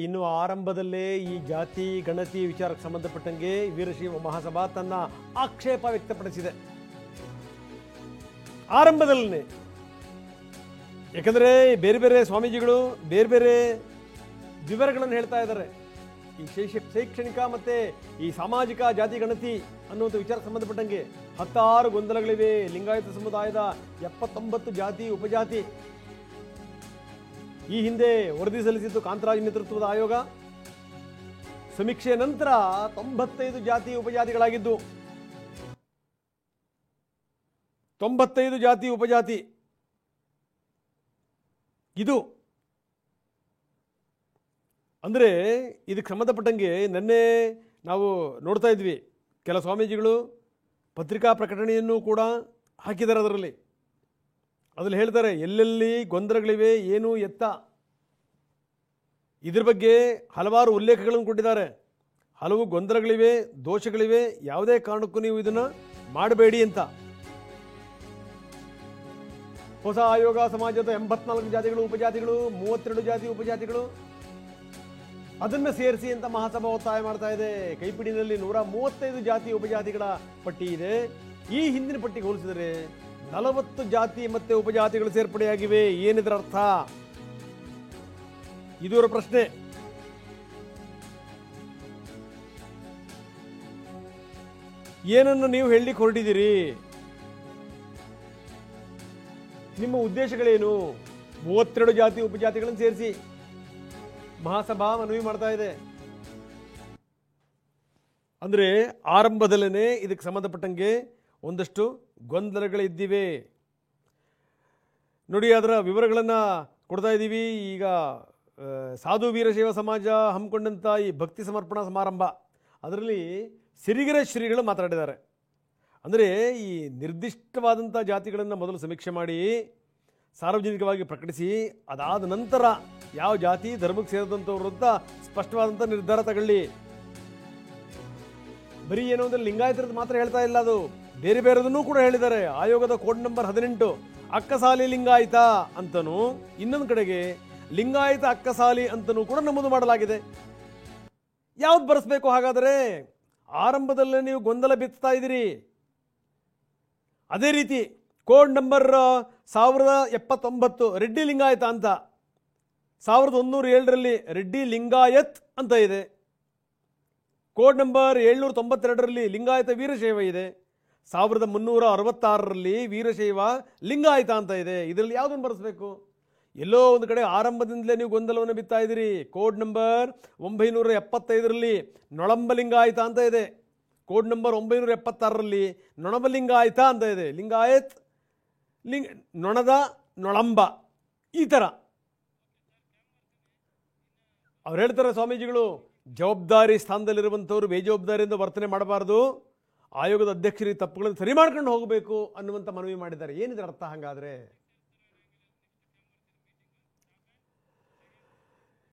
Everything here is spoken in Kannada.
ಇನ್ನು ಆರಂಭದಲ್ಲೇ ಈ ಜಾತಿ ಗಣತಿ ವಿಚಾರಕ್ಕೆ ಸಂಬಂಧಪಟ್ಟಂಗೆ ವೀರಶೈವ ಮಹಾಸಭಾ ತನ್ನ ಆಕ್ಷೇಪ ವ್ಯಕ್ತಪಡಿಸಿದೆ ಆರಂಭದಲ್ಲೇ. ಯಾಕಂದರೆ ಬೇರೆ ಬೇರೆ ಸ್ವಾಮೀಜಿಗಳು ಬೇರೆ ಬೇರೆ ವಿವರಗಳನ್ನು ಹೇಳ್ತಾ ಇದ್ದಾರೆ. ಈ ಶೈಕ್ಷಣಿಕ ಮತ್ತೆ ಈ ಸಾಮಾಜಿಕ ಜಾತಿ ಗಣತಿ ಅನ್ನುವಂಥ ವಿಚಾರಕ್ಕೆ ಸಂಬಂಧಪಟ್ಟಂಗೆ 16 ಗೊಂದಲಗಳಿವೆ. ಲಿಂಗಾಯತ ಸಮುದಾಯದ 79 ಜಾತಿ ಉಪಜಾತಿ. ಈ ಹಿಂದೆ ವರದಿ ಸಲ್ಲಿಸಿದ್ದು ಕಾಂತರಾಜ್ ನೇತೃತ್ವದ ಆಯೋಗ. ಸಮೀಕ್ಷೆ ನಂತರ 95 ಜಾತಿ ಉಪಜಾತಿಗಳಾಗಿದ್ದು 95 ಜಾತಿ ಉಪಜಾತಿ. ಇದು ಅಂದರೆ ಇದಕ್ಕೆ ಸಂಬಂಧಪಟ್ಟಂಗೆ ನಿನ್ನೆ ನಾವು ನೋಡ್ತಾ ಇದ್ವಿ, ಕೆಲ ಸ್ವಾಮೀಜಿಗಳು ಪತ್ರಿಕಾ ಪ್ರಕಟಣೆಯನ್ನು ಕೂಡ ಹಾಕಿದ್ದಾರೆ. ಅದರಲ್ಲಿ ಹೇಳ್ತಾರೆ ಎಲ್ಲೆಲ್ಲಿ ಗೊಂದಲಗಳಿವೆ, ಏನು ಎತ್ತ, ಇದ್ರ ಬಗ್ಗೆ ಹಲವಾರು ಉಲ್ಲೇಖಗಳನ್ನು ಕೊಟ್ಟಿದ್ದಾರೆ. ಹಲವು ಗೊಂದಲಗಳಿವೆ, ದೋಷಗಳಿವೆ, ಯಾವುದೇ ಕಾರಣಕ್ಕೂ ನೀವು ಇದನ್ನು ಮಾಡಬೇಡಿ ಅಂತ. ಹೊಸ ಆಯೋಗ ಸಮಾಜದ 84 ಜಾತಿಗಳು ಉಪಜಾತಿಗಳು, 32 ಜಾತಿ ಉಪಜಾತಿಗಳು, ಅದನ್ನು ಸೇರಿಸಿ ಅಂತ ಮಹಾಸಭಾ ಒತ್ತಾಯ ಮಾಡ್ತಾ ಇದೆ. ಕೈಪಿಡಿನಲ್ಲಿ 135 ಜಾತಿ ಉಪಜಾತಿಗಳ ಪಟ್ಟಿ ಇದೆ. ಈ ಹಿಂದಿನ ಪಟ್ಟಿಗೆ ಹೋಲಿಸಿದರೆ 40 ಜಾತಿ ಮತ್ತೆ ಉಪಜಾತಿಗಳು ಸೇರ್ಪಡೆಯಾಗಿವೆ. ಏನಿದರ ಅರ್ಥ? ಇದರ ಪ್ರಶ್ನೆ. ಏನನ್ನು ನೀವು ಹೇಳಲಿಕ್ಕೆ ಹೊರಟಿದ್ದೀರಿ? ನಿಮ್ಮ ಉದ್ದೇಶಗಳೇನು? 32 ಜಾತಿ ಉಪಜಾತಿಗಳನ್ನು ಸೇರಿಸಿ ಮಹಾಸಭಾ ಮನವಿ ಮಾಡ್ತಾ ಇದೆ. ಅಂದರೆ ಆರಂಭದಲ್ಲೇ ಇದಕ್ಕೆ ಸಂಬಂಧಪಟ್ಟಂಗೆ ಒಂದಷ್ಟು ಗೊಂದಲಗಳಿದ್ದಿವೆ. ನೋಡಿ, ಅದರ ವಿವರಗಳನ್ನು ಕೊಡ್ತಾ ಇದ್ದೀವಿ. ಈಗ ಸಾಧು ವೀರಶೈವ ಸಮಾಜ ಹಮ್ಮಿಕೊಂಡಂಥ ಈ ಭಕ್ತಿ ಸಮರ್ಪಣಾ ಸಮಾರಂಭ, ಅದರಲ್ಲಿ ಸಿರಿಗೆರೆ ಶ್ರೀಗಳು ಮಾತಾಡಿದ್ದಾರೆ. ಅಂದರೆ ಈ ನಿರ್ದಿಷ್ಟವಾದಂಥ ಜಾತಿಗಳನ್ನು ಮೊದಲು ಸಮೀಕ್ಷೆ ಮಾಡಿ ಸಾರ್ವಜನಿಕವಾಗಿ ಪ್ರಕಟಿಸಿ, ಅದಾದ ನಂತರ ಯಾವ ಜಾತಿ ಧರ್ಮಕ್ಕೆ ಸೇರಿದಂಥವ್ರು ಅಂತ ಸ್ಪಷ್ಟವಾದಂಥ ನಿರ್ಧಾರ ತಗೊಳ್ಳಿ. ಬರೀ ಏನು ಅಂದರೆ ಲಿಂಗಾಯತರದ್ದು ಮಾತ್ರ ಹೇಳ್ತಾ ಇಲ್ಲ, ಅದು ಬೇರೆ ಬೇರೆದನ್ನೂ ಕೂಡ ಹೇಳಿದ್ದಾರೆ. ಆಯೋಗದ ಕೋಡ್ ನಂಬರ್ 18 ಅಕ್ಕಸಾಲಿ ಲಿಂಗಾಯತ ಅಂತನೂ, ಇನ್ನೊಂದು ಕಡೆಗೆ ಲಿಂಗಾಯತ ಅಕ್ಕಸಾಲಿ ಅಂತನೂ ಕೂಡ ನಮೂದು ಮಾಡಲಾಗಿದೆ. ಯಾವ್ದು ಬರೆಸ್ಬೇಕು ಹಾಗಾದರೆ? ಆರಂಭದಲ್ಲೇ ನೀವು ಗೊಂದಲ ಬಿತ್ತಾ ಇದ್ದೀರಿ. ಅದೇ ರೀತಿ ಕೋಡ್ ನಂಬರ್ 1079 ರೆಡ್ಡಿ ಲಿಂಗಾಯತ ಅಂತ, 1107ರಲ್ಲಿ ರೆಡ್ಡಿ ಲಿಂಗಾಯತ್ ಅಂತ ಇದೆ. ಕೋಡ್ ನಂಬರ್ 792ರಲ್ಲಿ ಲಿಂಗಾಯತ ವೀರಶೈವ ಇದೆ. 1366ರಲ್ಲಿ ವೀರಶೈವ ಲಿಂಗಾಯತ ಅಂತ ಇದೆ. ಇದರಲ್ಲಿ ಯಾವುದನ್ನು ಬರೆಸಬೇಕು? ಎಲ್ಲೋ ಒಂದು ಕಡೆ ಆರಂಭದಿಂದಲೇ ನೀವು ಗೊಂದಲವನ್ನು ಬಿತ್ತಾ ಇದ್ದೀರಿ. ಕೋಡ್ ನಂಬರ್ 975ರಲ್ಲಿ ನೊಳಂಬ ಲಿಂಗಾಯತ ಅಂತ ಇದೆ. ಕೋಡ್ ನಂಬರ್ 976ರಲ್ಲಿ ನೊಣಬ ಲಿಂಗಾಯತ ಅಂತ ಇದೆ. ಲಿಂಗಾಯತ್, ನೊಣದ, ನೊಳಂಬ, ಈ ಥರ ಅವ್ರು ಹೇಳ್ತಾರೆ ಸ್ವಾಮೀಜಿಗಳು. ಜವಾಬ್ದಾರಿ ಸ್ಥಾನದಲ್ಲಿರುವಂಥವ್ರು ಬೇಜವಾಬ್ದಾರಿಯಿಂದ ವರ್ತನೆ ಮಾಡಬಾರ್ದು, ಆಯೋಗದ ಅಧ್ಯಕ್ಷರಿಗೆ ತಪ್ಪುಗಳನ್ನು ಸರಿ ಮಾಡ್ಕೊಂಡು ಹೋಗಬೇಕು ಅನ್ನುವಂಥ ಮನವಿ ಮಾಡಿದ್ದಾರೆ. ಏನಿದೆ ಅರ್ಥ ಹಾಗಾದರೆ?